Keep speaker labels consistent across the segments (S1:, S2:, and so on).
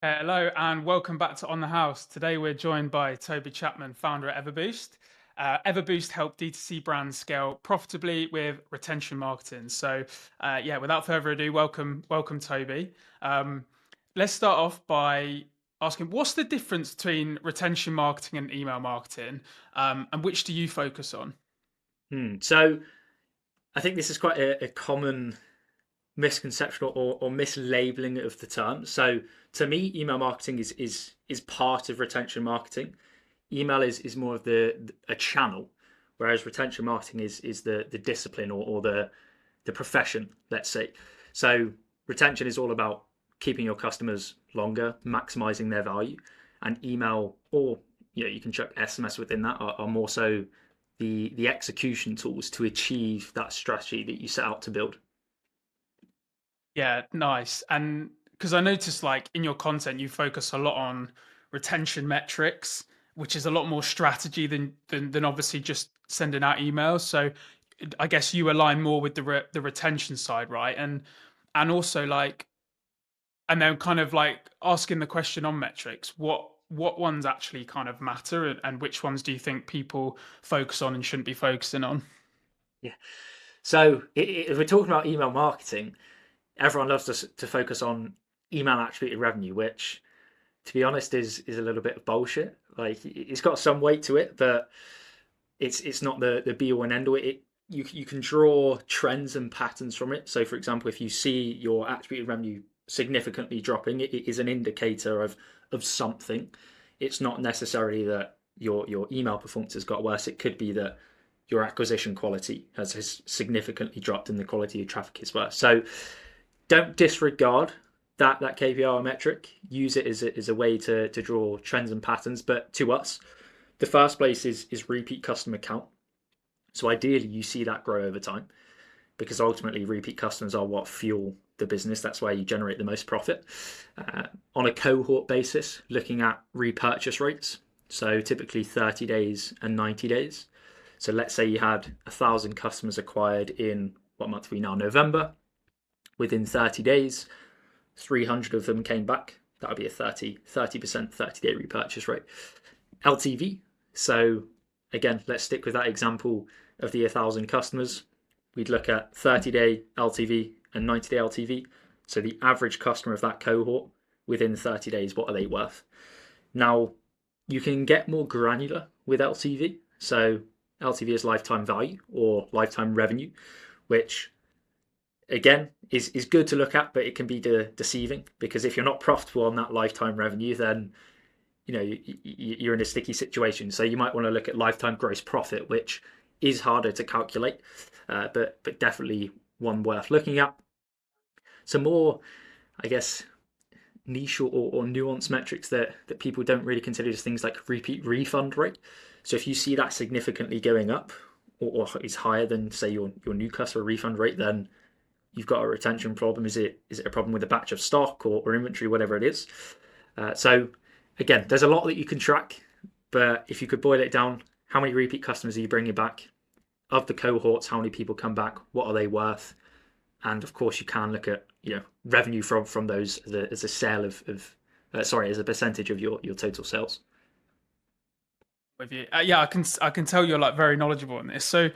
S1: Hello and welcome back to On the House. Today we're joined by Tobi Chapman, founder at Everboost. Everboost help DTC brands scale profitably with retention marketing. So, without further ado, welcome, Toby. Um, let's start off by asking, what's the difference between retention marketing and email marketing, and which do you focus on?
S2: So I think this is quite a common misconception or mislabeling of the term. So to me, email marketing is part of retention marketing. Email is more of the a channel, whereas retention marketing is the discipline or the profession, let's say. So retention is all about keeping your customers longer, maximizing their value, and email or you can chuck SMS within that are more so the execution tools to achieve that strategy that you set out to build.
S1: Yeah, nice. And because I noticed, like in your content, you focus a lot on retention metrics, which is a lot more strategy than obviously just sending out emails. So I guess you align more with the retention side, right? And also like, and then kind of like asking the question on metrics, what ones actually kind of matter, and which ones do you think people focus on and shouldn't be focusing on?
S2: Yeah. So if we're talking about email marketing, everyone loves to focus on email attributed revenue, which, to be honest, is a little bit of bullshit. Like it's got some weight to it, but it's not the be all and end all. You can draw trends and patterns from it. So, for example, if you see your attributed revenue significantly dropping, it is an indicator of something. It's not necessarily that your email performance has got worse. It could be that your acquisition quality has significantly dropped and the quality of traffic is worse. So don't disregard that KPI or metric. Use it as a way to draw trends and patterns. But to us, the first place is repeat customer count. So ideally, you see that grow over time because ultimately repeat customers are what fuel the business. That's where you generate the most profit. On a cohort basis, looking at repurchase rates. So typically 30 days and 90 days. So let's say you had 1,000 customers acquired in what month are we now? November. Within 30 days, 300 of them came back. That would be a 30% 30-day repurchase rate. LTV. So again, let's stick with that example of the 1,000 customers. We'd look at 30-day LTV and 90-day LTV. So the average customer of that cohort within 30 days, what are they worth? Now, you can get more granular with LTV. So LTV is lifetime value or lifetime revenue, which again is good to look at, but it can be deceiving because if you're not profitable on that lifetime revenue, then you're in a sticky situation. So you might want to look at lifetime gross profit, which is harder to calculate, but definitely one worth looking at. Some more, I guess, niche or nuanced metrics that people don't really consider is things like repeat refund rate. So if you see that significantly going up or is higher than say your new customer refund rate, then you've got a retention problem. Is it a problem with a batch of stock or inventory, whatever it is? So again, there's a lot that you can track, but if you could boil it down, how many repeat customers are you bringing back? Of the cohorts, how many people come back? What are they worth? And of course, you can look at revenue from those as a sale as a percentage of your total sales.
S1: With you. Yeah, I can tell you're like very knowledgeable in this. So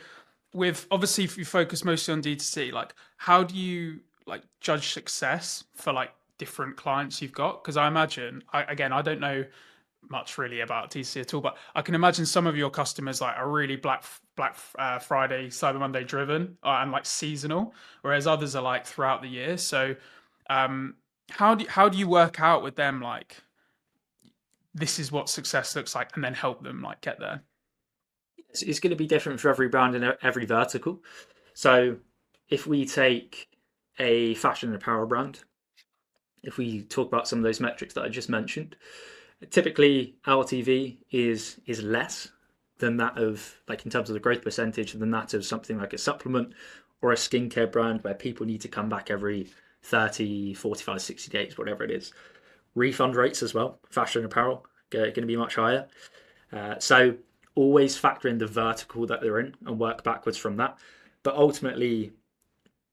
S1: with obviously if you focus mostly on D2C, like how do you like judge success for like different clients you've got? Because I imagine I don't know much really about D2C at all, but I can imagine some of your customers like are really Black Friday, Cyber Monday driven and like seasonal, whereas others are like throughout the year. So um, how do you work out with them like this is what success looks like, and then help them like get there?
S2: It's going to be different for every brand and every vertical. So if we take a fashion and apparel brand, if we talk about some of those metrics that I just mentioned, typically LTV is less than that of like in terms of the growth percentage than that of something like a supplement or a skincare brand where people need to come back every 30, 45, 60 days, whatever it is. Refund rates as well, fashion apparel, going to be much higher. So always factor in the vertical that they're in and work backwards from that. But ultimately,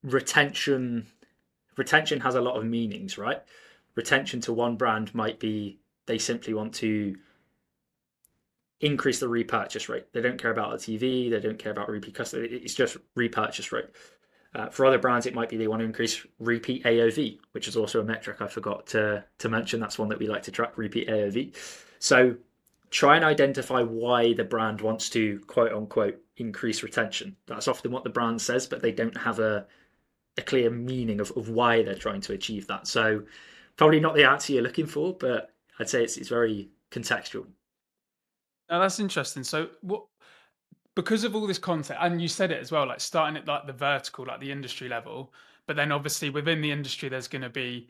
S2: retention retention has a lot of meanings, right? retention to one brand might be they simply want to increase the repurchase rate. They don't care about the TV, they don't care about repeat customer. It's just repurchase rate. For other brands, it might be they want to increase repeat AOV, which is also a metric I forgot to mention. That's one that we like to track, repeat AOV. So try and identify why the brand wants to quote unquote increase retention. That's often what the brand says, but they don't have a clear meaning of why they're trying to achieve that. So probably not the answer you're looking for, but I'd say it's very contextual.
S1: Now that's interesting. So what, because of all this content, and you said it as well, like starting at like the vertical, like the industry level, but then obviously within the industry, there's going to be,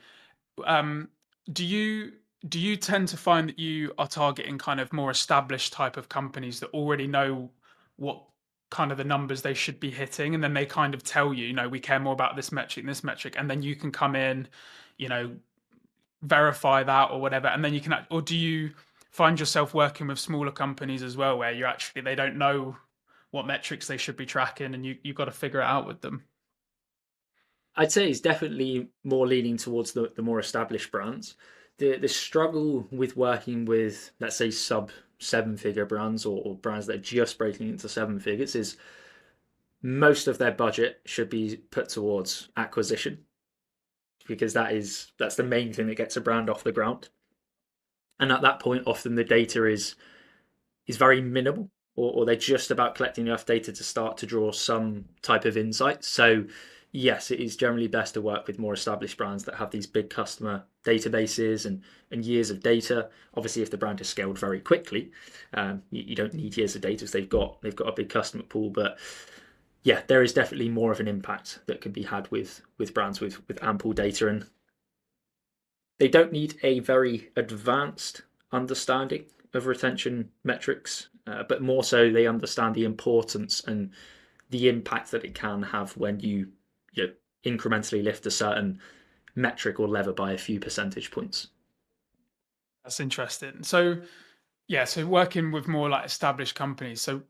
S1: um, do you tend to find that you are targeting kind of more established type of companies that already know what kind of the numbers they should be hitting, and then they kind of tell you, we care more about this metric, and then you can come in, you know, verify that or whatever, and then you can, or do you find yourself working with smaller companies as well, where you're actually, they don't know what metrics they should be tracking, and you've got to figure it out with them?
S2: I'd say it's definitely more leaning towards the more established brands. The struggle with working with, let's say, sub 7-figure brands, or brands that are just breaking into 7 figures, is most of their budget should be put towards acquisition, because that's the main thing that gets a brand off the ground. And at that point, often the data is very minimal, or they're just about collecting enough data to start to draw some type of insight. So yes, it is generally best to work with more established brands that have these big customer databases and years of data. Obviously, if the brand is scaled very quickly, you don't need years of data because they've got a big customer pool. But yeah, there is definitely more of an impact that can be had with brands with ample data, and they don't need a very advanced understanding of retention metrics, but more so they understand the importance and the impact that it can have when you incrementally lift a certain metric or lever by a few percentage points.
S1: That's interesting. So yeah, so working with more like established companies. So,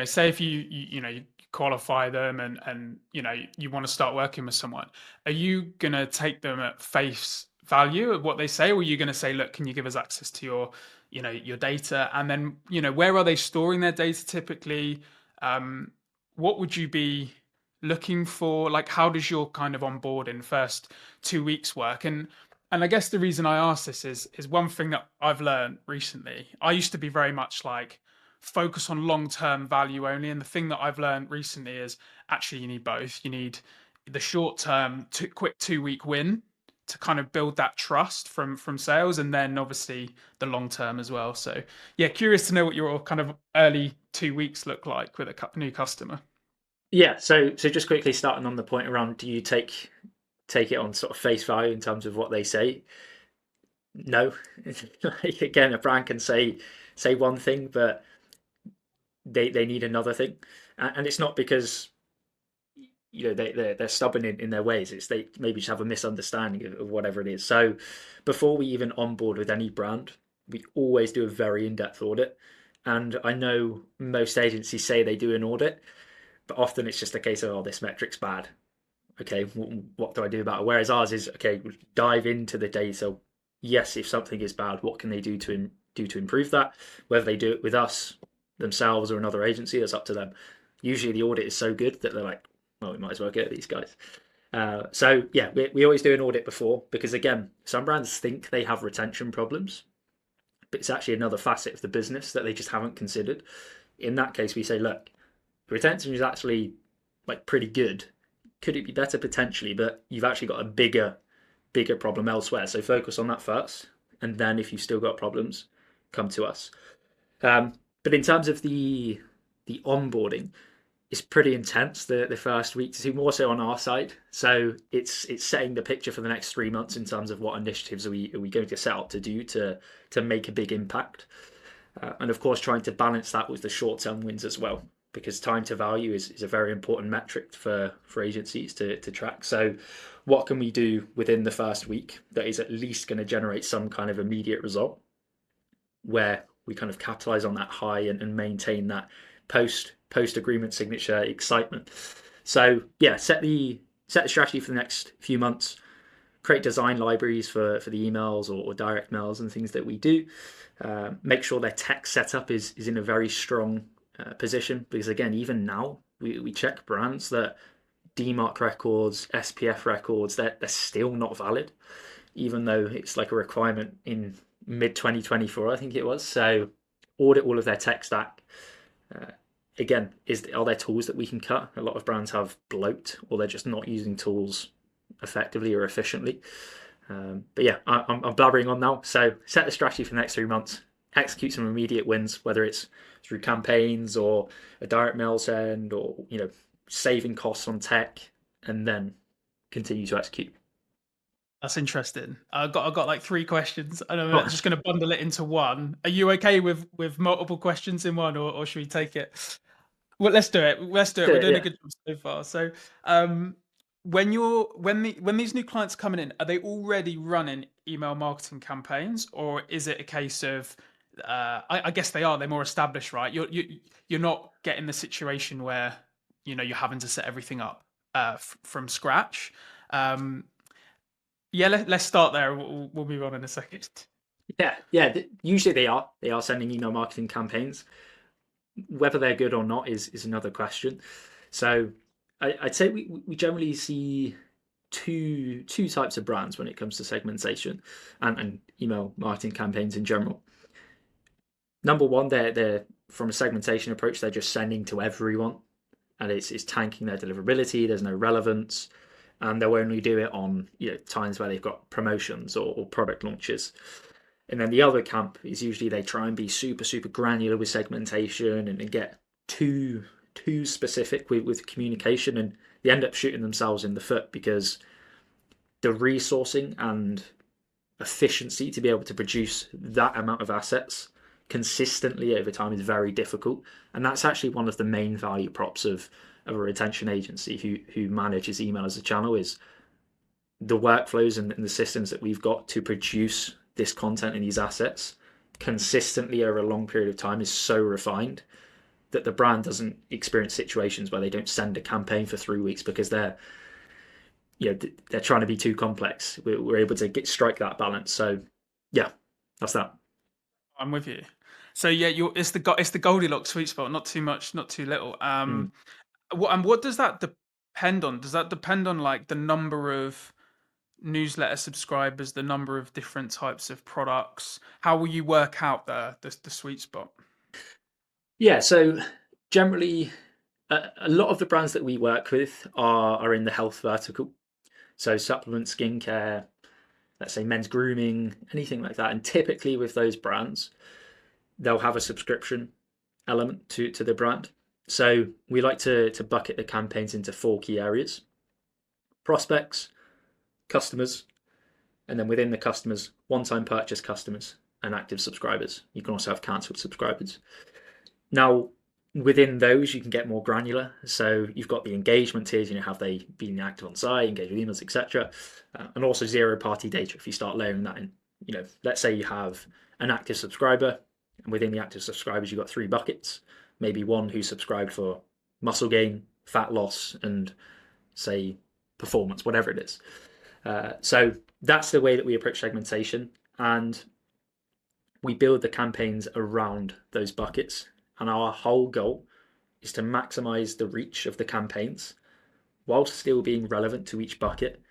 S1: say if you qualify them, and you want to start working with someone, are you going to take them at face value of what they say, or are you going to say, look, can you give us access to your data? And then, where are they storing their data typically? What would you be looking for? Like, how does your kind of onboarding first 2 weeks work? And I guess the reason I ask this is one thing that I've learned recently. I used to be very much like focus on long-term value only, and the thing that I've learned recently is actually you need both. You need the short-term, quick 2 week win to kind of build that trust from sales, and then obviously the long term as well. So yeah, curious to know what your kind of early 2 weeks look like with a new customer.
S2: Yeah, so just quickly starting on the point around, do you take it on sort of face value in terms of what they say? No. Like, again, a brand can say one thing, but they need another thing, and it's not because they're stubborn in their ways. It's they maybe just have a misunderstanding of whatever it is. So before we even onboard with any brand, we always do a very in-depth audit. And I know most agencies say they do an audit, but often it's just a case of, oh, this metric's bad. Okay, what do I do about it? Whereas ours is, okay, dive into the data. Yes, if something is bad, what can they do to improve that? Whether they do it with us, themselves, or another agency, that's up to them. Usually the audit is so good that they're like, well, we might as well get these guys. So yeah, we always do an audit before, because again, some brands think they have retention problems, but it's actually another facet of the business that they just haven't considered. In that case, we say, look, retention is actually like pretty good. Could it be better? Potentially, but you've actually got a bigger problem elsewhere. So focus on that first, and then if you've still got problems, come to us. But in terms of the onboarding, it's pretty intense the first week to two, more so on our side. So it's setting the picture for the next 3 months in terms of what initiatives are we going to set out to do to make a big impact, and of course trying to balance that with the short-term wins as well, because time to value is a very important metric for agencies to track. So what can we do within the first week that is at least going to generate some kind of immediate result, where we kind of capitalize on that high and maintain that post agreement signature excitement. So yeah, set the strategy for the next few months. create design libraries for the emails or direct mails and things that we do. Make sure their tech setup is in a very strong position, because again, even now we check brands that DMARC records, SPF records, they're still not valid, even though it's like a requirement in mid 2024, I think it was. So audit all of their tech stack. Uh, Again, are there tools that we can cut? A lot of brands have bloat, or they're just not using tools effectively or efficiently. But yeah, I'm blabbering on now. So set the strategy for the next 3 months, execute some immediate wins, whether it's through campaigns or a direct mail send, or saving costs on tech, and then continue to execute.
S1: That's interesting. I've got like three questions, and I'm
S2: Oh,
S1: just going to bundle it into one. Are you okay with multiple questions in one, or should we take it? Well, let's do it. Let's do it. We're doing a
S2: yeah.
S1: good job so far. So, when these new clients are coming in, are they already running email marketing campaigns, or is it a case of I guess they are. They're more established, right? You're not getting the situation where you're having to set everything up from scratch. Um, yeah, let's start there. We'll move on in a second.
S2: Yeah. Usually they are sending email marketing campaigns. Whether they're good or not is another question. So I'd say we generally see two types of brands when it comes to segmentation and email marketing campaigns in general. Number one, they're from a segmentation approach, they're just sending to everyone, and it's tanking their deliverability. There's no relevance, and they'll only do it on times where they've got promotions or product launches. And then the other camp is usually they try and be super granular with segmentation and get too specific with communication, and they end up shooting themselves in the foot, because the resourcing and efficiency to be able to produce that amount of assets consistently over time is very difficult. And that's actually one of the main value props of a retention agency who manages email as a channel, is the workflows and the systems that we've got to produce this content and these assets consistently over a long period of time is so refined that the brand doesn't experience situations where they don't send a campaign for 3 weeks because they're trying to be too complex. We're able to strike that balance. So yeah, that's that.
S1: I'm with you. So yeah, it's the Goldilocks sweet spot. Not too much, not too little.
S2: Mm.
S1: What does that depend on? Does that depend on like the number of newsletter subscribers, the number of different types of products? How will you work out the sweet spot?
S2: Yeah, so generally, a lot of the brands that we work with are in the health vertical. So supplement, skincare, let's say men's grooming, anything like that. And typically with those brands, they'll have a subscription element to the brand. So we like to bucket the campaigns into 4 key areas: prospects, customers, and then within the customers, one-time purchase customers and active subscribers. You can also have cancelled subscribers. Now, within those, you can get more granular. So you've got the engagement tiers, have they been active on site, engaged with emails, etc. And also zero-party data if you start layering that in. Let's say you have an active subscriber, and within the active subscribers, you've got 3 buckets. Maybe one who subscribed for muscle gain, fat loss, and say performance, whatever it is. So that's the way that we approach segmentation, and we build the campaigns around those buckets. And our whole goal is to maximize the reach of the campaigns while still being relevant to each bucket,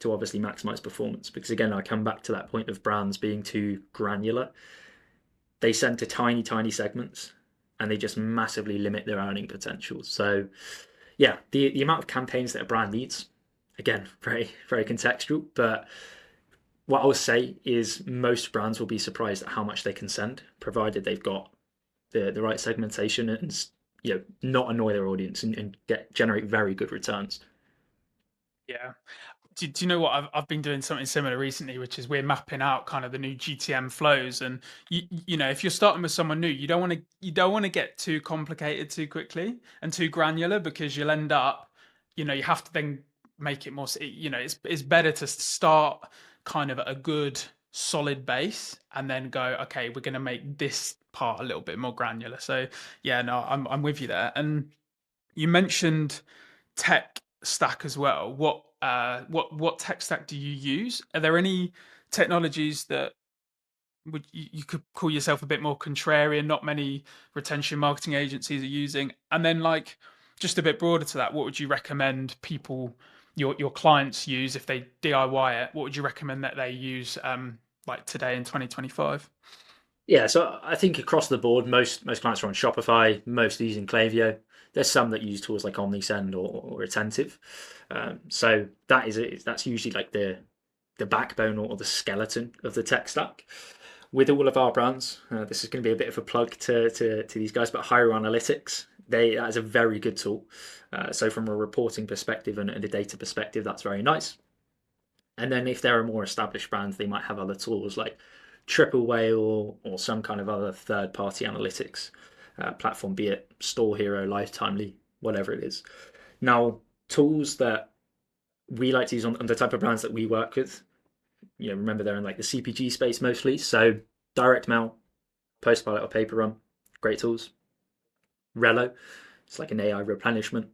S2: to obviously maximize performance. Because again, I come back to that point of brands being too granular. They send to tiny segments, and they just massively limit their earning potential. So yeah, the amount of campaigns that a brand needs, again, very contextual, but what I would say is most brands will be surprised at how much they can send, provided they've got the right segmentation and not annoy their audience and generate very good returns.
S1: Yeah. Do you know what I've been doing something similar recently, which is we're mapping out kind of the new GTM flows, and if you're starting with someone new, you don't want to get too complicated too quickly and too granular, because you'll end up, you have to then make it more. It's better to start kind of at a good solid base and then go, okay, we're going to make this part a little bit more granular. So yeah, no, I'm with you there. And you mentioned tech stack as well. what tech stack do you use? Are there any technologies that would you could call yourself a bit more contrarian, not many retention marketing agencies are using? And then like just a bit broader to that, what would you recommend people, your clients use if they DIY it? What would you recommend that they use like today in 2025?
S2: Yeah, so I think across the board, most clients are on Shopify, most are using Klaviyo. There's some that use tools like OmniSend or Attentive. So that's usually like the backbone or the skeleton of the tech stack. With all of our brands, this is going to be a bit of a plug to these guys, but Hiro Analytics, that is a very good tool. So from a reporting perspective and a data perspective, that's very nice. And then if there are more established brands, they might have other tools like Triple Whale or some kind of other third-party analytics platform, be it Store Hero, Lifetimely, whatever it is. Now, tools that we like to use on the type of brands that we work with, remember they're in like the CPG space mostly. So Direct Mail, Postpilot or Paper Run, great tools. Relo, it's like an AI replenishment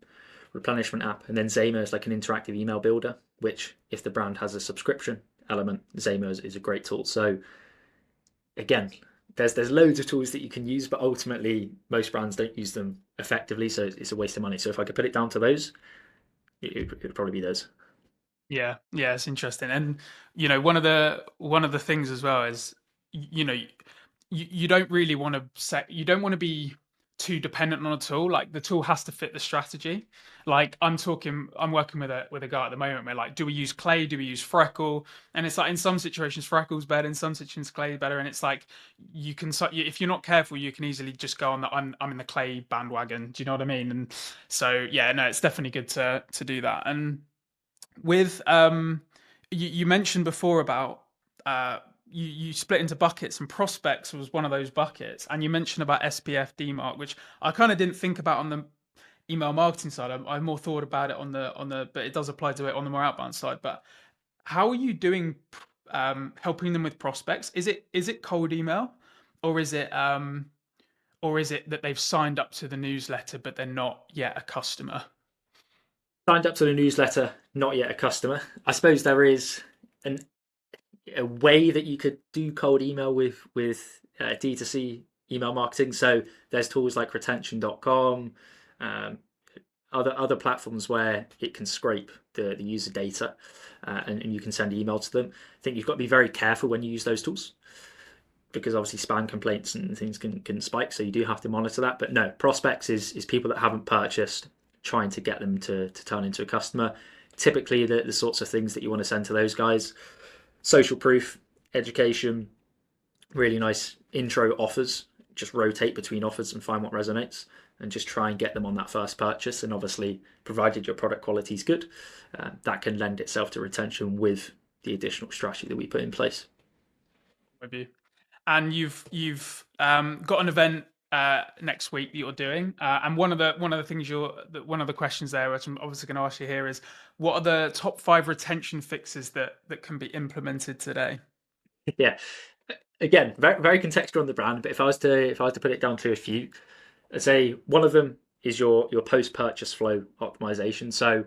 S2: app, and then Zamer is like an interactive email builder, which if the brand has a subscription element, Zamer is a great tool. So again, there's loads of tools that you can use, but ultimately most brands don't use them effectively, so it's a waste of money. So if I could put it down to those, it would probably be those.
S1: Yeah, yeah, it's interesting. And one of the things as well is you don't really want to set you don't want to be too dependent on a tool. Like the tool has to fit the strategy. Like I'm working with a guy at the moment where like, do we use Clay? Do we use Freckle? And it's like in some situations Freckle's better, in some situations Clay better. And it's like if you're not careful, you can easily just go on the I'm in the Clay bandwagon. Do you know what I mean? And so yeah, no, it's definitely good to do that. And with you mentioned before about you split into buckets, and prospects was one of those buckets, and you mentioned about SPF DMARC, which I kind of didn't think about on the email marketing side. I more thought about it on the but it does apply to it on the more outbound side. But how are you doing helping them with prospects? Is it cold email, or is it that they've signed up to the newsletter but they're not yet a customer?
S2: Signed up to the newsletter, not yet a customer. I suppose there is a way that you could do cold email with D2C email marketing. So there's tools like retention.com, other platforms where it can scrape the user data and you can send email to them. I think you've got to be very careful when you use those tools because obviously spam complaints and things can spike. So you do have to monitor that. But no, prospects is people that haven't purchased, trying to get them to turn into a customer. Typically the sorts of things that you want to send to those guys: social proof, education, really nice intro offers. Just rotate between offers and find what resonates and just try and get them on that first purchase. And obviously, provided your product quality is good, that can lend itself to retention with the additional strategy that we put in place.
S1: With you. And you've got an event next week that you're doing, and one of the things one of the questions there, which I'm obviously going to ask you here, is what are the top 5 retention fixes that can be implemented today?
S2: Yeah, again, very very contextual on the brand, but if I was to put it down to a few, I'd say one of them is your post purchase flow optimization. So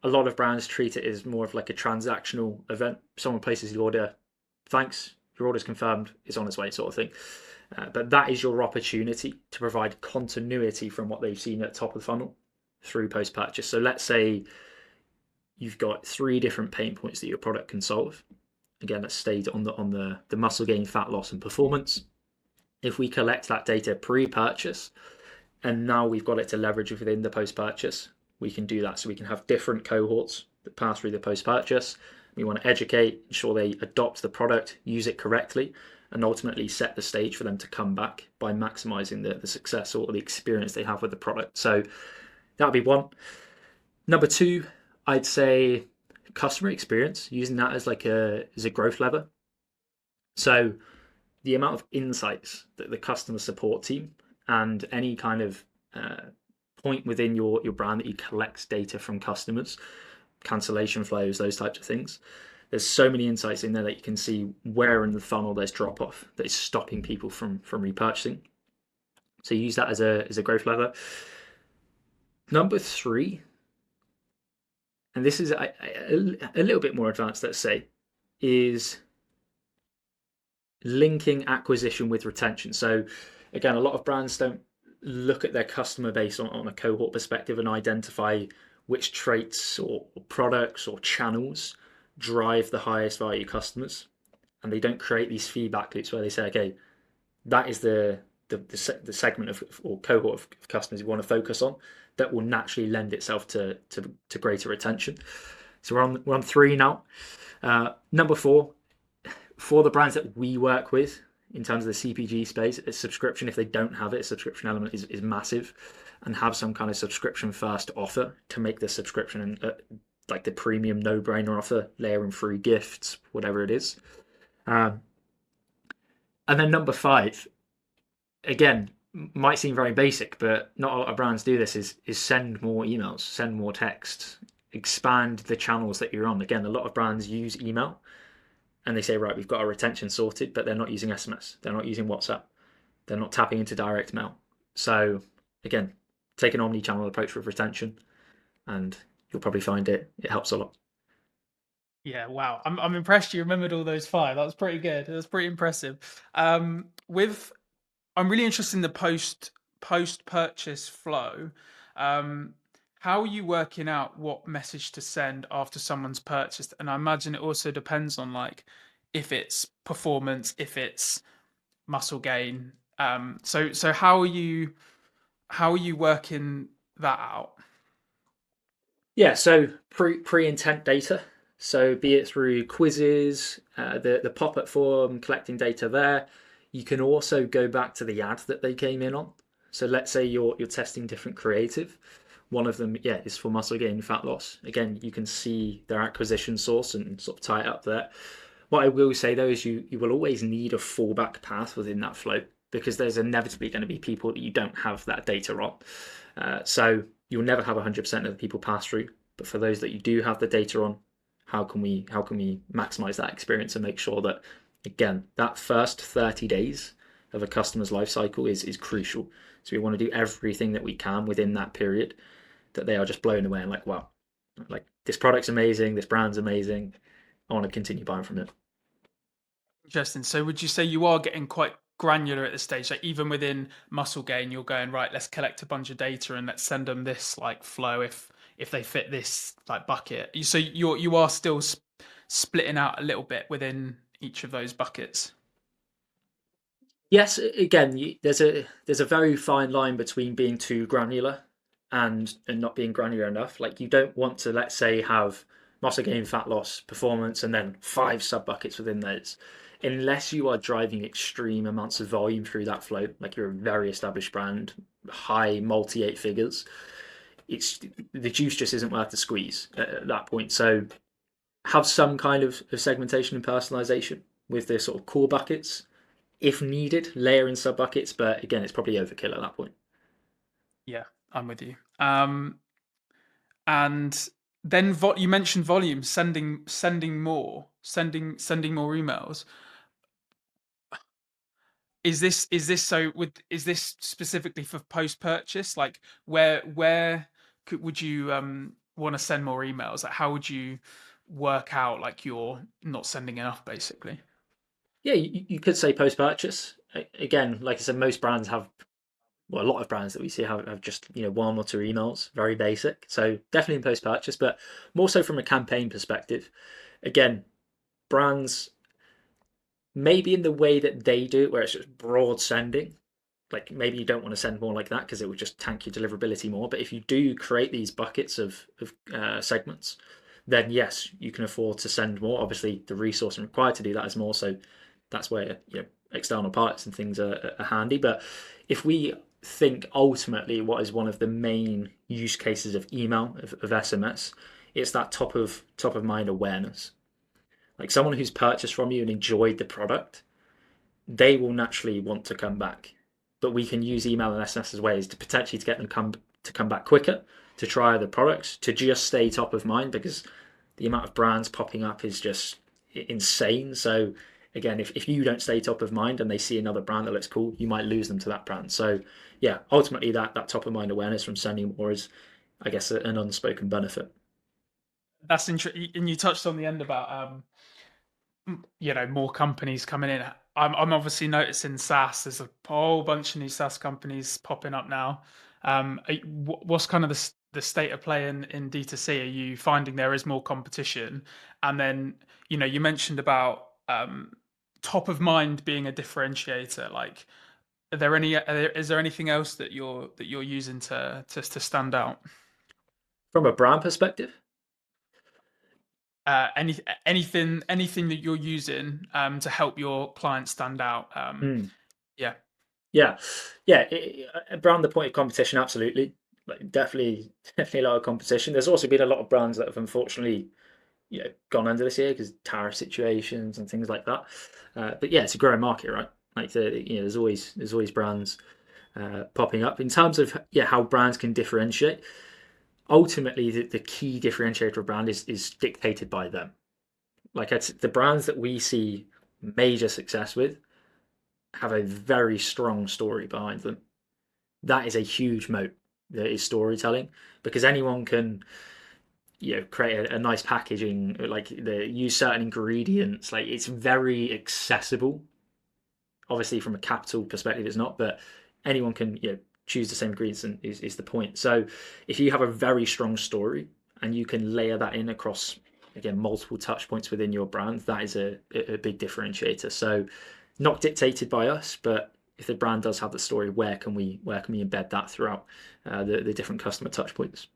S2: a lot of brands treat it as more of like a transactional event. Someone places the order, thanks, your order's confirmed, it's on its way, sort of thing. But that is your opportunity to provide continuity from what they've seen at top of the funnel through post purchase. So let's say you've got 3 different pain points that your product can solve. Again, let's stay on the muscle gain, fat loss, and performance. If we collect that data pre-purchase, and now we've got it to leverage within the post-purchase, we can do that. So we can have different cohorts that pass through the post-purchase. We want to educate, ensure they adopt the product, use it correctly, and ultimately set the stage for them to come back by maximizing the success or the experience they have with the product. So that would be one. Number 2, I'd say customer experience, using that as like as a growth lever. So the amount of insights that the customer support team and any kind of point within your brand that you collect data from customers, cancellation flows, those types of things. There's so many insights in there that you can see where in the funnel there's drop off that is stopping people from repurchasing. So use that as a growth lever. Number 3, and this is a little bit more advanced, let's say, is linking acquisition with retention. So again, a lot of brands don't look at their customer base on a cohort perspective and identify which traits or products or channels drive the highest value customers. And they don't create these feedback loops where they say, okay, that is the segment of or cohort of customers you want to focus on that will naturally lend itself to greater retention. So we're on 3 now. Number 4, for the brands that we work with in terms of the CPG space, a subscription, if they don't have it, a subscription element is massive, and have some kind of subscription first offer to make the subscription like the premium no-brainer offer, layering free gifts, whatever it is. And then number 5, again, might seem very basic, but not a lot of brands do this, is send more emails, send more texts, expand the channels that you're on. Again, a lot of brands use email and they say, right, we've got our retention sorted, but they're not using SMS. They're not using WhatsApp. They're not tapping into direct mail. So again, take an omni-channel approach with retention and you'll probably find it helps a lot.
S1: Yeah, wow. I'm impressed you remembered all those 5. That was pretty good. That was pretty impressive. With I'm really interested in the post purchase flow. How are you working out what message to send after someone's purchased? And I imagine it also depends on like if it's performance, if it's muscle gain. So how are you working that out?
S2: Yeah, so pre-intent data. So be it through quizzes, the pop-up form, collecting data there. You can also go back to the ad that they came in on. So let's say you're testing different creative. One of them, yeah, is for muscle gain, fat loss. Again, you can see their acquisition source and sort of tie it up there. What I will say though is you will always need a fallback path within that flow because there's inevitably going to be people that you don't have that data on. So you'll never have 100% of the people pass through, but for those that you do have the data on, how can we maximize that experience and make sure that, again, that first 30 days of a customer's life cycle is crucial. So we want to do everything that we can within that period that they are just blown away and like, wow, like this product's amazing, this brand's amazing. I want to continue buying from it.
S1: Interesting. So would you say you are getting quite granular at this stage? Like even within muscle gain, you're going, right, let's collect a bunch of data and let's send them this like flow if they fit this like bucket. So you are still splitting out a little bit within each of those buckets.
S2: Yes, again, there's a very fine line between being too granular and not being granular enough. Like you don't want to, let's say, have muscle gain, fat loss, performance, and then 5 sub buckets within those, unless you are driving extreme amounts of volume through that flow. Like you're a very established brand, high multi 8 figures. It's the juice just isn't worth the squeeze at that point. So have some kind of segmentation and personalization with the sort of core buckets if needed, layer in sub buckets, but again, it's probably overkill at that point.
S1: Yeah, I'm with you. And then you mentioned volume, sending more emails. Is this is this specifically for post purchase? Like where would you want to send more emails? Like how would you work out like you're not sending enough basically?
S2: Yeah, you could say post purchase. Again, like I said, most brands have, well, a lot of brands that we see have just 1 or 2 emails, very basic. So definitely in post purchase, but more so from a campaign perspective. Again, brands maybe in the way that they do it, where it's just broad sending. Like maybe you don't want to send more like that because it would just tank your deliverability more. But if you do create these buckets of segments, then yes, you can afford to send more. Obviously, the resource required to do that is more. So that's where external parts and things are handy. But if we think ultimately what is one of the main use cases of email of SMS, it's that top of mind awareness. Like someone who's purchased from you and enjoyed the product, they will naturally want to come back. But we can use email and SMS as ways to potentially to get them come back quicker, to try other products, to just stay top of mind because the amount of brands popping up is just insane. So again, if you don't stay top of mind and they see another brand that looks cool, you might lose them to that brand. So yeah, ultimately that top of mind awareness from sending more is, I guess, an unspoken benefit.
S1: that's interesting. And you touched on the end about more companies coming in. I'm obviously noticing SaaS. There's a whole bunch of new SaaS companies popping up now. What's kind of the state of play in D2C? Are you finding there is more competition? And then you mentioned about top of mind being a differentiator. Like, is there anything else that you're using to stand out?
S2: From a brand perspective.
S1: Anything that you're using to help your clients stand out.
S2: Hmm.
S1: Yeah.
S2: Yeah, yeah. Around the point of competition, absolutely. Like definitely a lot of competition. There's also been a lot of brands that have unfortunately, gone under this year because tariff situations and things like that. But yeah, it's a growing market, right? Like there's always brands popping up. In terms of how brands can differentiate, ultimately the key differentiator of brand is dictated by them. Like the brands that we see major success with have a very strong story behind them. That is a huge moat. That is storytelling, because anyone can create a nice packaging, like use certain ingredients. Like it's very accessible. Obviously, from a capital perspective, it's not, but anyone can choose the same ingredients, and is the point. So if you have a very strong story and you can layer that in across, again, multiple touch points within your brand, that is a big differentiator. So not dictated by us, but if the brand does have the story, where can we embed that throughout the different customer touch points?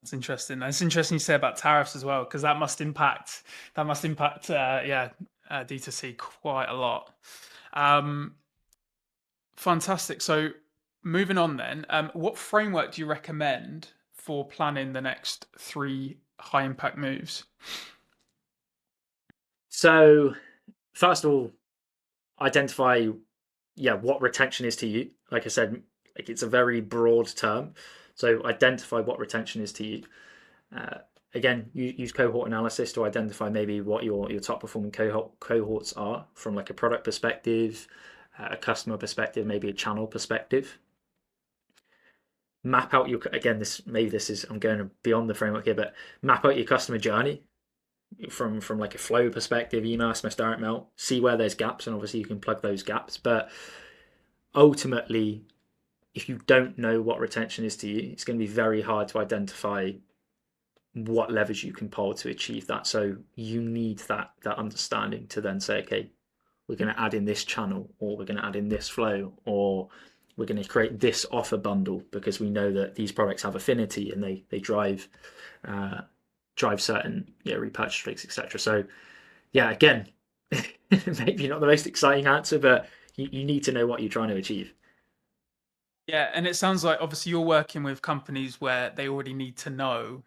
S1: That's interesting. It's interesting you say about tariffs as well, because that must impact D2C quite a lot. Um, Fantastic. So moving on then, what framework do you recommend for planning the next three high impact moves?
S2: So first of all, identify what retention is to you. Like I said, like it's a very broad term. So identify what retention is to you. Uh, Again, you use cohort analysis to identify maybe what your top performing cohorts are from like a product perspective, a customer perspective, maybe a channel perspective. Map out your, again, this is, I'm going beyond the framework here, but map out your customer journey from like a flow perspective, email, SMS, direct mail. See where there's gaps, and obviously you can plug those gaps. But ultimately, if you don't know what retention is to you, it's going to be very hard to identify what levers you can pull to achieve that. So you need that understanding to then say, okay, we're going to add in this channel, or we're going to add in this flow, or we're going to create this offer bundle because we know that these products have affinity and they drive certain repurchase rates, etc. So yeah, again, maybe not the most exciting answer, but you need to know what you're trying to achieve.
S1: Yeah, and it sounds like obviously you're working with companies where they already need to know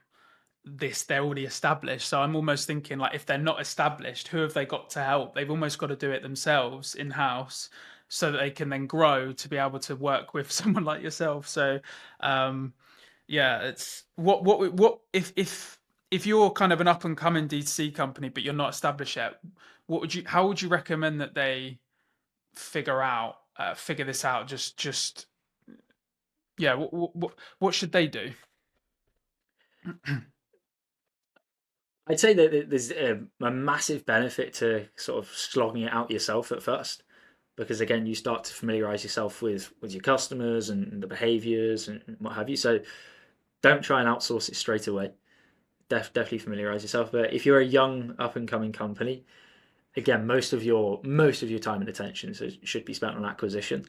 S1: this, they're already established. So I'm almost thinking like if they're not established, who have they got to help? They've almost got to do it themselves in house so that they can then grow to be able to work with someone like yourself. So yeah, it's what if you're kind of an up and coming D2C company but you're not established yet, how would you recommend that they figure this out? Just yeah, what should they do?
S2: I'd say that there's a massive benefit to sort of slogging it out yourself at first, because again, you start to familiarize yourself with your customers and the behaviors and what have you. So don't try and outsource it straight away. Definitely familiarize yourself. But if you're a young up and coming company, again, most of your time and attention should be spent on acquisition.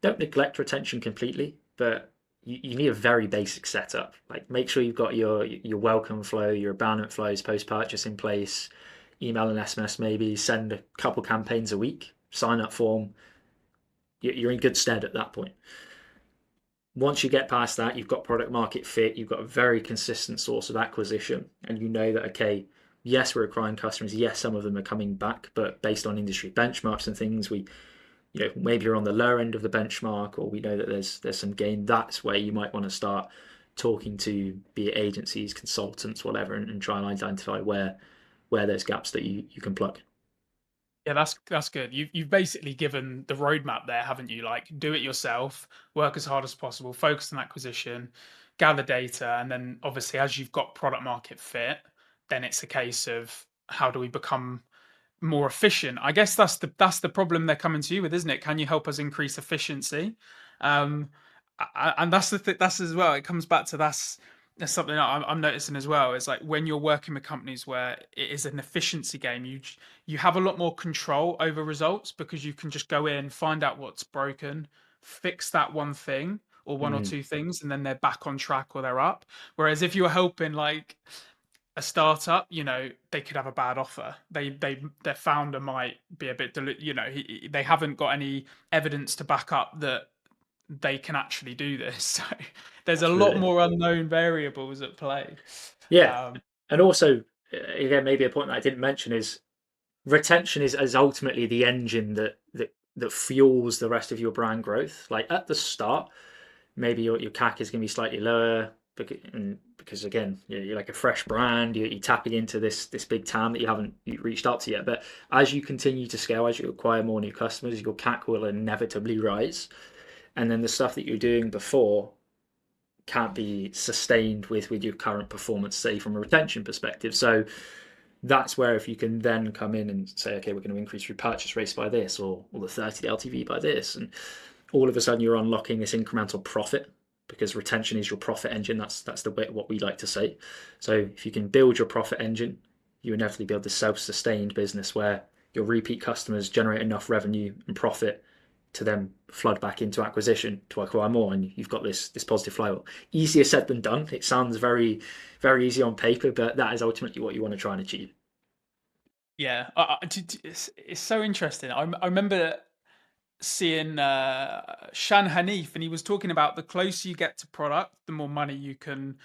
S2: Don't neglect retention completely, but you need a very basic setup. Like make sure you've got your welcome flow, your abandonment flows, post purchase in place, email and SMS maybe, send a couple campaigns a week, sign up form. You're in good stead at that point. Once you get past that, you've got product market fit, you've got a very consistent source of acquisition, and you know that, okay, yes, we're acquiring customers, yes, some of them are coming back, but based on industry benchmarks and things, maybe you're on the lower end of the benchmark, or we know that there's some gain. That's where you might want to start talking to, be it agencies, consultants, whatever, and try and identify where there's gaps that you can plug.
S1: Yeah, that's good. You've basically given the roadmap there, haven't you? Like, do it yourself, work as hard as possible, focus on acquisition, gather data, and then obviously as you've got product market fit, then it's a case of how do we become more efficient? I guess that's the problem they're coming to you with, isn't it? Can you help us increase efficiency? Um, and that's as well. It comes back to that's something I'm noticing as well. Is like when you're working with companies where it is an efficiency game, you have a lot more control over results because you can just go in, find out what's broken, fix that one thing or one or
S2: Mm,
S1: two things, and then they're back on track or they're up. Whereas if you're helping like a startup, they could have a bad offer. Their founder might be a bit, they haven't got any evidence to back up that they can actually do this. So there's a lot
S2: absolutely.
S1: more unknown variables at play.
S2: Yeah.
S1: Um,
S2: And also, again, maybe a point that I didn't mention is retention is ultimately the engine that fuels the rest of your brand growth. Like at the start, maybe your CAC is going to be slightly lower because again, you're like a fresh brand, you're tapping into this big TAM that you haven't reached up to yet. But as you continue to scale, as you acquire more new customers, your CAC will inevitably rise. And then the stuff that you're doing before can't be sustained with your current performance, say from a retention perspective. So that's where if you can then come in and say, okay, we're going to increase repurchase rates by this, or the 30 LTV by this, and all of a sudden you're unlocking this incremental profit because retention is your profit engine. That's the way what we like to say. So if you can build your profit engine, you inevitably build this self-sustained business where your repeat customers generate enough revenue and profit to then flood back into acquisition to acquire more, and you've got this positive flywheel. Easier said than done. It sounds very, very easy on paper, but that is ultimately what you want to try and achieve.
S1: yeah, it's so interesting. I remember seeing Shan Hanif, and he was talking about the closer you get to product, the more money you can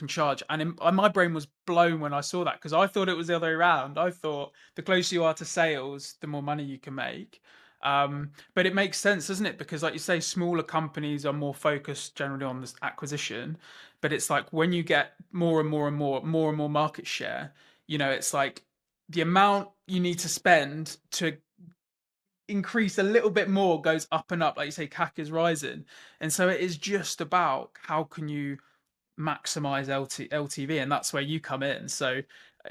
S1: charge. And my brain was blown when I saw that because I thought it was the other way around. I thought the closer you are to sales, the more money you can make. But it makes sense, doesn't it? Because, like you say, smaller companies are more focused generally on this acquisition. But it's like when you get more and more and more market share, it's like the amount you need to spend to increase a little bit more goes up and up. Like you say, CAC is rising. And so it is just about how can you maximize LTV, and that's where you come in. So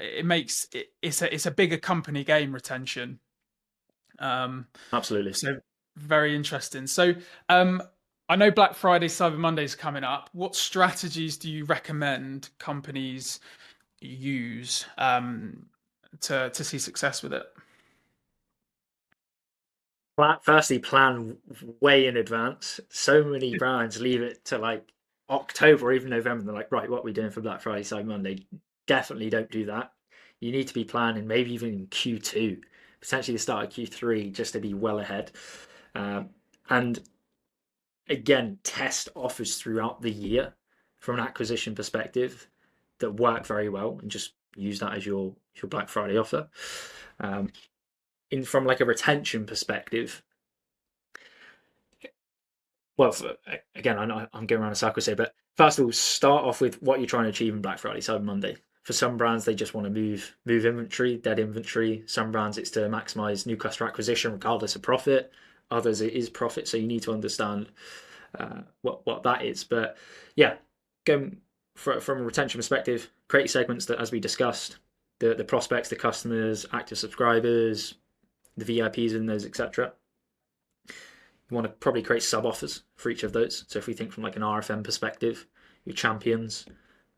S1: it makes it's a bigger company game, retention. Um,
S2: Absolutely.
S1: so very interesting. So I know Black Friday, Cyber Monday is coming up. What strategies do you recommend companies use to see success with it?
S2: Firstly, plan way in advance. So many brands leave it to like October or even November. They're like, right, what are we doing for Black Friday, Cyber Monday? Definitely don't do that. You need to be planning maybe even in Q2, potentially the start of Q3, just to be well ahead. And again, test offers throughout the year from an acquisition perspective that work very well, and just use that as your Black Friday offer. In from like a retention perspective, well, again, I know I'm going around a circle here, but first of all, start off with what you're trying to achieve in Black Friday, Cyber Monday. For some brands, they just want to move inventory, dead inventory. Some brands, it's to maximize new customer acquisition regardless of profit. Others, it is profit, so you need to understand what that is. But yeah, going from a retention perspective, create segments that, as we discussed, the prospects, the customers, active subscribers, the VIPs in those, etc. You want to probably create sub offers for each of those. So if we think from like an RFM perspective, your champions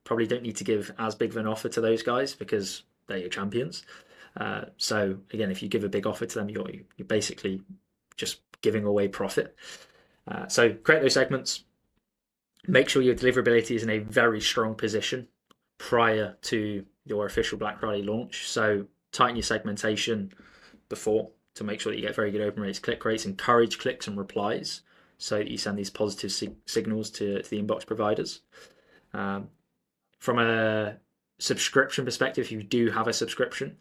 S2: probably don't need to give as big of an offer to those guys because they're your champions. So again, if you give a big offer to them, you're basically just giving away profit. So create those segments. Make sure your deliverability is in a very strong position prior to your official Black Friday launch. So tighten your segmentation before to make sure that you get very good open rates, click rates, encourage clicks and replies so that you send these positive signals to the inbox providers. From a subscription perspective, if you do have a subscription,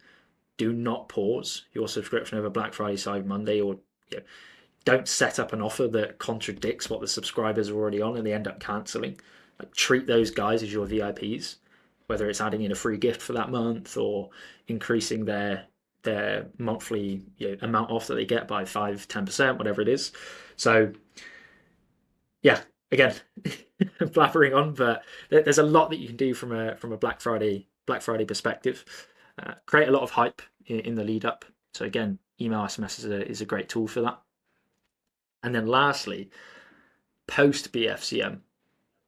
S2: do not pause your subscription over Black Friday, Cyber Monday, or don't set up an offer that contradicts what the subscribers are already on and they end up cancelling. Like, treat those guys as your VIPs, whether it's adding in a free gift for that month or increasing their monthly amount off that they get by 5-10%, whatever it is. So yeah, again, blabbering on, but there's a lot that you can do from a Black Friday Black Friday perspective. Create a lot of hype in the lead up. So again, email SMS is a great tool for that. And then lastly, post BFCM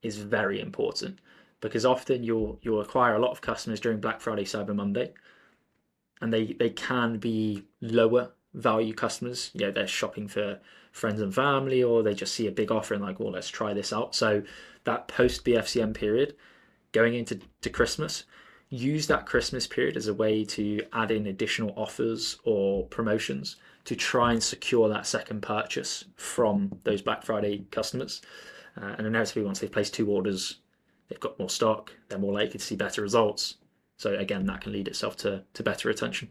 S2: is very important because often you'll acquire a lot of customers during Black Friday, Cyber Monday, and they can be lower value customers. You know, they're shopping for friends and family, or they just see a big offer and like, well, let's try this out. So that post BFCM period going into Christmas, use that Christmas period as a way to add in additional offers or promotions to try and secure that second purchase from those Black Friday customers. And inevitably, once they've placed 2 orders, they've got more stock, they're more likely to see better results. So again, that can lead itself to better retention.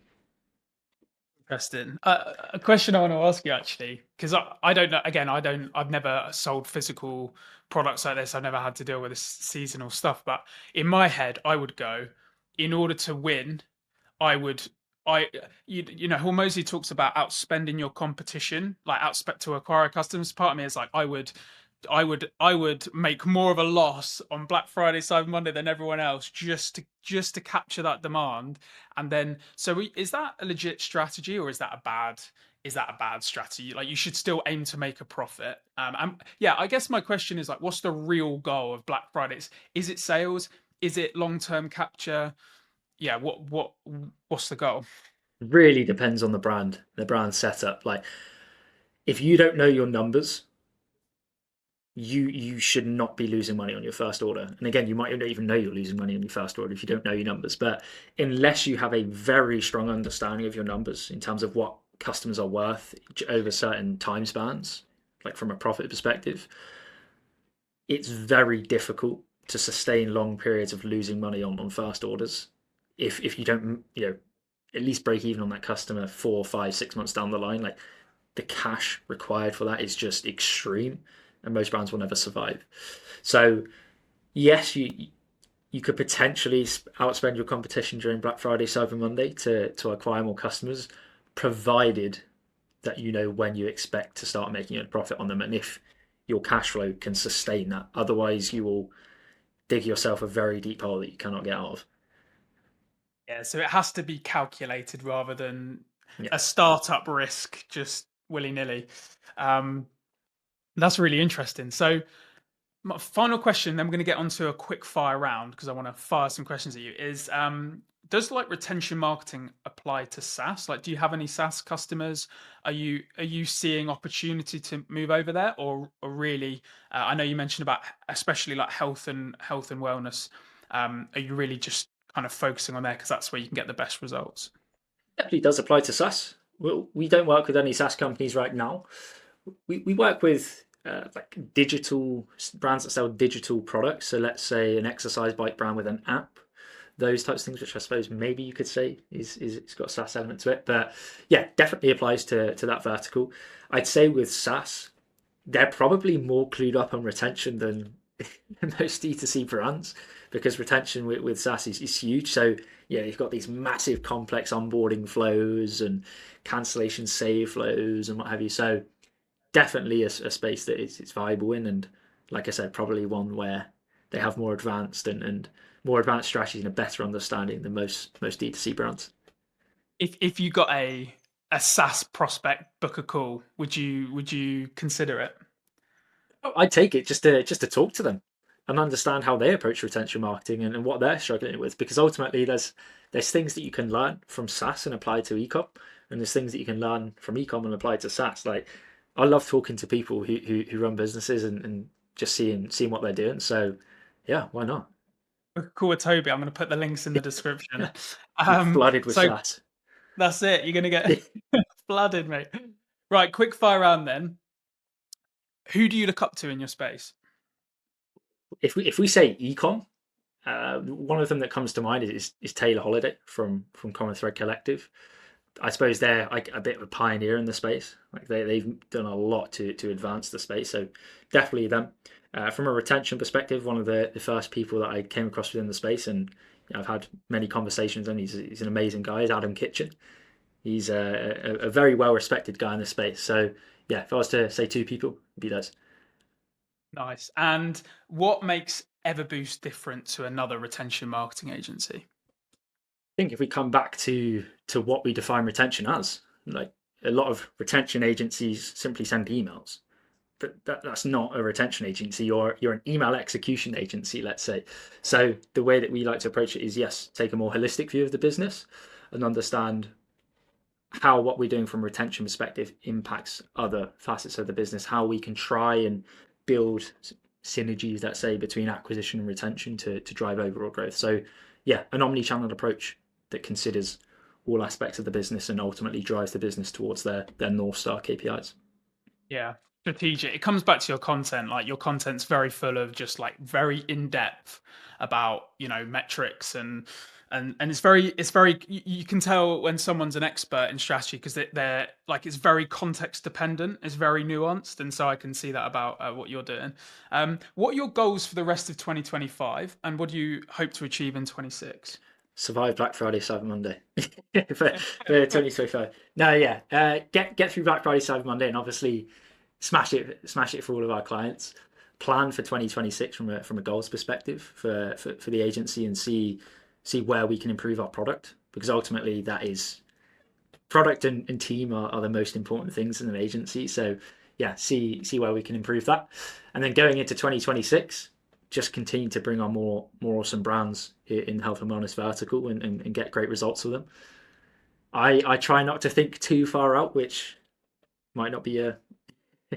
S1: Interesting. A question I want to ask you actually, because I don't know. Again, I've never sold physical products like this. I've never had to deal with this seasonal stuff. But in my head, I would go, in order to win, I would. You know, Hormozy talks about outspending your competition, like outspend to acquire customers. Part of me is like, I would make more of a loss on Black Friday, Cyber Monday than everyone else just to capture that demand. And then, is that a legit strategy, or is that a bad strategy? Like, you should still aim to make a profit. And yeah, I guess my question is like, what's the real goal of Black Friday? Is it sales? Is it long-term capture? Yeah, what's the goal?
S2: Really depends on the brand setup. Like, if you don't know your numbers, you should not be losing money on your first order. And again, you might not even know you're losing money on your first order if you don't know your numbers. But unless you have a very strong understanding of your numbers in terms of what customers are worth over certain time spans, like from a profit perspective, it's very difficult to sustain long periods of losing money on first orders if you don't, at least break even on that customer 4, 5, 6 months down the line. Like, the cash required for that is just extreme, and most brands will never survive. So yes, you could potentially outspend your competition during Black Friday, Cyber Monday to acquire more customers, provided that you know when you expect to start making a profit on them, and if your cash flow can sustain that. Otherwise, you will dig yourself a very deep hole that you cannot get out of.
S1: Yeah, so it has to be calculated rather than
S2: Yeah.
S1: a startup risk, just willy nilly. Um, that's really interesting. So, my final question, then we're going to get onto a quick fire round because I want to fire some questions at you. Does like retention marketing apply to SaaS? Like, do you have any SaaS customers? Are you seeing opportunity to move over there, or really? I know you mentioned about especially like health and wellness. Are you really just kind of focusing on there because that's where you can get the best results?
S2: Definitely does apply to SaaS. We don't work with any SaaS companies right now. We work with like digital brands that sell digital products. So let's say an exercise bike brand with an app, those types of things, which I suppose maybe you could say is it's got a SaaS element to it. But yeah, definitely applies to that vertical. I'd say with SaaS, they're probably more clued up on retention than most D2C brands, because retention with SaaS is huge. So yeah, you've got these massive complex onboarding flows and cancellation save flows and what have you. So definitely a space that it's viable in, and like I said, probably one where they have more advanced and more advanced strategies and a better understanding than most D2C brands.
S1: If you got a SaaS prospect book a call, would you consider it?
S2: I'd take it just to talk to them and understand how they approach retention marketing and what they're struggling with, because ultimately there's things that you can learn from SaaS and apply to ecom, and there's things that you can learn from ecom and apply to SaaS. Like, I love talking to people who run businesses and just seeing what they're doing. So yeah, why not?
S1: Book a call with Toby. I'm going to put the links in the description.
S2: You're flooded with
S1: So
S2: SaaS.
S1: that's it. You're going to get flooded, mate. Right, quick fire round then. Who do you look up to in your space?
S2: If we say ecom, one of them that comes to mind is Taylor Holiday from Common Thread Collective. I suppose they're like a bit of a pioneer in the space. Like, they've done a lot to advance the space. So definitely them. From a retention perspective, one of the first people that I came across within the space, and I've had many conversations, and he's an amazing guy, is Adam Kitchen. He's a very well respected guy in the space. So yeah, if I was to say 2 people, it'd be those.
S1: Nice. And what makes Everboost different to another retention marketing agency?
S2: think if we come back to what we define retention as, like a lot of retention agencies simply send emails, but that's not a retention agency. You're an email execution agency, let's say. So the way that we like to approach it is, yes, take a more holistic view of the business and understand how what we're doing from a retention perspective impacts other facets of the business, how we can try and build synergies, let's say, between acquisition and retention to drive overall growth. So yeah, an omni-channel approach that considers all aspects of the business and ultimately drives the business towards their North Star KPIs.
S1: Yeah, strategic. It comes back to your content. Like your content's very full of just like very in depth about metrics and it's very you can tell when someone's an expert in strategy because they're like it's very context dependent. It's very nuanced, and so I can see that about what you're doing. What are your goals for the rest of 2025, and what do you hope to achieve in 26?
S2: Survive Black Friday, Cyber Monday for 2025. No, yeah, get through Black Friday, Cyber Monday, and obviously smash it for all of our clients. Plan for 2026 from a goals perspective for the agency and see where we can improve our product, because ultimately that is product and team are the most important things in an agency. So yeah, see where we can improve that, and then going into 2026, just continue to bring on more awesome brands in the health and wellness vertical and get great results with them. I try not to think too far out, which might not be a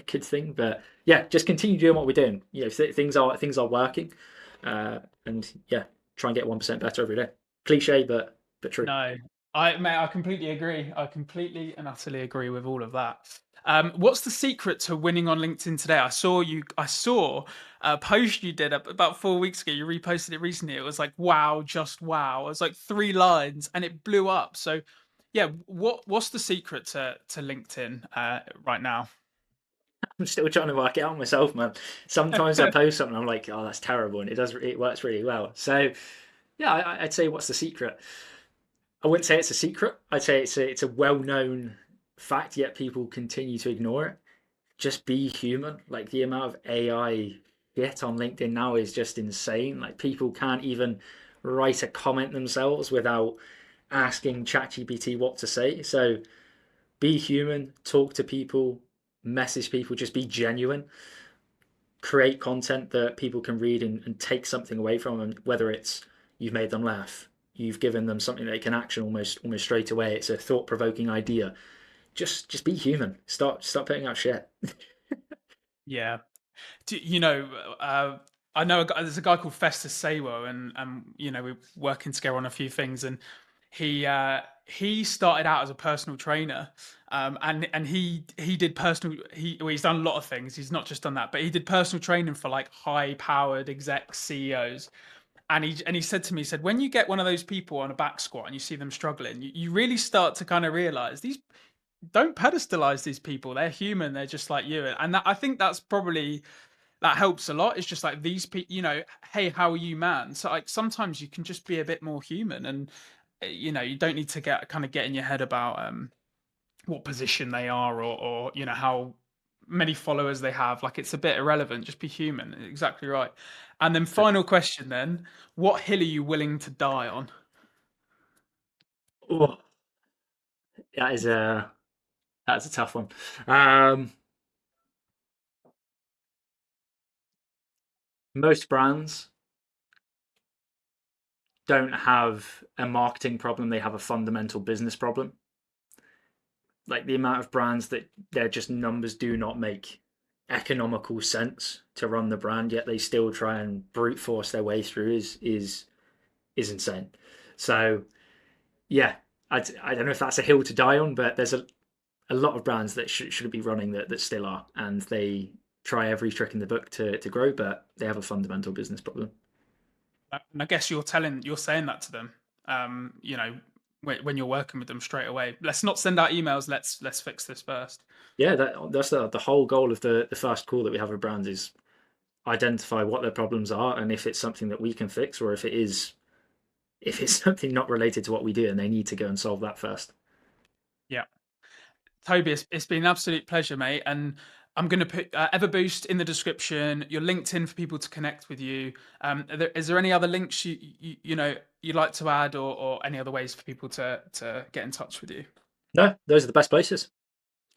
S2: good thing, but yeah, just continue doing what we're doing. Things are working, and yeah, try and get 1% better every day. Cliche, but true.
S1: No, I completely agree. I completely and utterly agree with all of that. What's the secret to winning on LinkedIn today? I saw a post you did about 4 weeks ago. You reposted it recently. It was like, wow, just wow. It was like 3 lines and it blew up. So yeah, what's the secret to LinkedIn right now?
S2: I'm still trying to work it out myself, man. Sometimes I post something, I'm like, oh, that's terrible, and it works really well. So yeah, I'd say what's the secret? I wouldn't say it's a secret. I'd say it's a well-known fact, yet people continue to ignore it. Just be human. Like the amount of AI shit on LinkedIn now is just insane. Like people can't even write a comment themselves without asking ChatGPT what to say. So be human, talk to people, message people, just be genuine. Create content that people can read and take something away from them, whether it's you've made them laugh, you've given them something they can action almost straight away, it's a thought-provoking idea. Just be human. Start putting out shit.
S1: Yeah. You know, I know there's a guy called Festus Sawo, and we're working together on a few things, and he started out as a personal trainer, and he did he's done a lot of things. He's not just done that, but he did personal training for like high powered exec CEOs. And he said to me, he said, when you get one of those people on a back squat and you see them struggling, you really start to kind of realize these don't pedestalize these people. They're human. They're just like you. And I think that's probably that helps a lot. It's just like these people, hey, how are you, man? So like sometimes you can just be a bit more human, and you don't need to get in your head about what position they are or how many followers they have. Like it's a bit irrelevant. Just be human. Exactly right. And then final question then, what hill are you willing to die on?
S2: Oh, that is a tough one. Um, Most brands don't have a marketing problem; they have a fundamental business problem. Like the amount of brands that their just numbers do not make economical sense to run the brand, yet they still try and brute force their way through is insane. So yeah, I don't know if that's a hill to die on, but there's a lot of brands that shouldn't be running that still are, and they try every trick in the book to grow, but they have a fundamental business problem.
S1: And I guess you're saying that to them. When you're working with them straight away. Let's not send out emails. Let's fix this first.
S2: Yeah, that's the whole goal of the first call that we have with brands is identify what their problems are and if it's something that we can fix, or if it's something not related to what we do and they need to go and solve that first.
S1: Yeah. Toby, it's been an absolute pleasure, mate. And I'm going to put Everboost in the description, your LinkedIn for people to connect with you. Is there any other links you'd like to add, or any other ways for people to get in touch with you?
S2: No, those are the best places.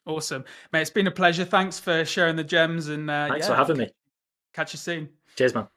S1: Awesome, mate. It's been a pleasure. Thanks for sharing the gems, and
S2: Thanks for having me.
S1: catch you soon.
S2: Cheers, man.